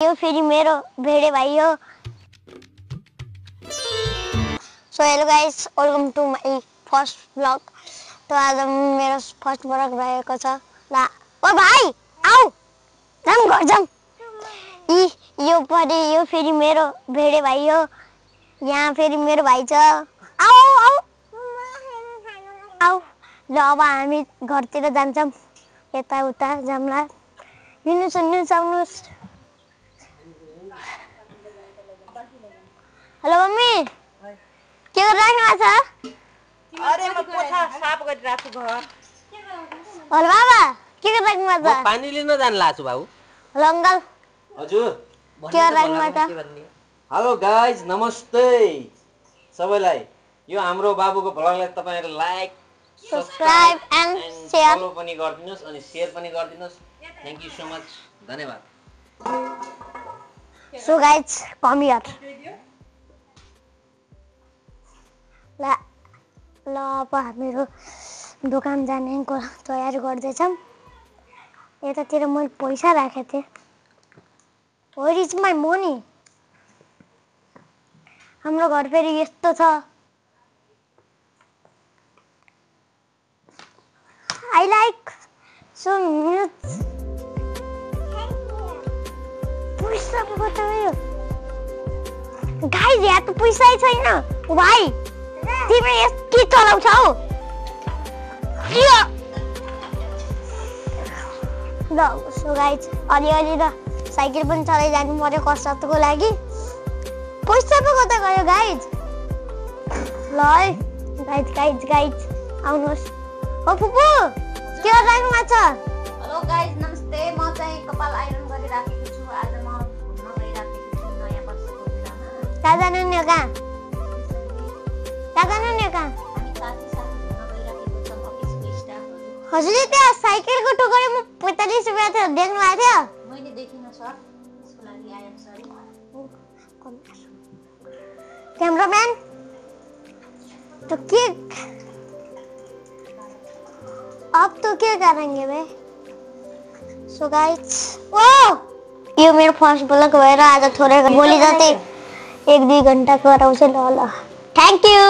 यो फेरि मेरो भेडे भाइ हो। So hello guys, welcome to my first blog. तो आज मेरो फर्स्ट ब्लग रहेको छ। ला ओ भाइ आऊ जाम घर जाम। यो फेरि मेरो भेडे भाइ हो। यहाँ फेरि मेरो भाइ छ। आऊ आऊ आऊ। ल अब हामी घरतिर जान्छौँ। यता उता जाम्ला। हिँड्नुहोस् आउनुहोस्। हेलो मम्मी, के गरिराख्नु भएको छ? अरे म पोछा साफ गरिराख्छु घर। हेलो बाबा, के गरिराख्नु भएको छ? पानी लिन जान लाग्छु बाबु। हेलो अङ्कल, हजुर के गरिराख्नु भएको छ? हेलो गाइज, नमस्ते सबैलाई। यो हाम्रो बाबुको भ्लगलाई तपाईहरु like subscribe and share follow पनि गरिदिनुस् अनि शेयर पनि गरिदिनुस्। थ्यांक यू सो मच, धन्यवाद। So guys come here. ल अब हामीहरू दोकान जानेको तयारी गर्दैछौँ। यतातिर मैले पैसा राखेको थिएँ। Where is my money? हाम्रो घर फेरि यस्तो छ। I like so mute. पैसा पो कता गयो? गाइज यहाँ त पैसै छैन। भाइ तिमी के चलाउँछौ? ल सो गाइज अलिअलि र साइकल पनि चलाइ जानु पर्यो कसरतको लागि। पैसा पो कता गयो गाइज? ल है गाइज आउनुहोस्। हो फुपू, के गरिराख्नु भएको छ? हेलो गाइज, नमस्ते। म चाहिँ कपाल आइरन गरिराखेको छु। आज म घुम्न गइराखेको छु नयाँ वर्षको बेलामा। कहाँ जानु नि कहाँ? हामी साथी घुम्न गइराखेको छौँ, अफिसको स्टाफहरू। हजुरले त्यहाँ साइकलको टोकरीमा 45 रुपियाँ थियो, देख्नु भएको थियो? मैले देखिनँ सर, त्यसको लागि आई एम सरी। कैमरामैन तो क्या करेंगे बे? सो गाइस ओ यो मेरो फर्स्ट ब्लग भएर आज थोरै भोलि जति 1-2 घण्टा गराउँछु ल। Thank you.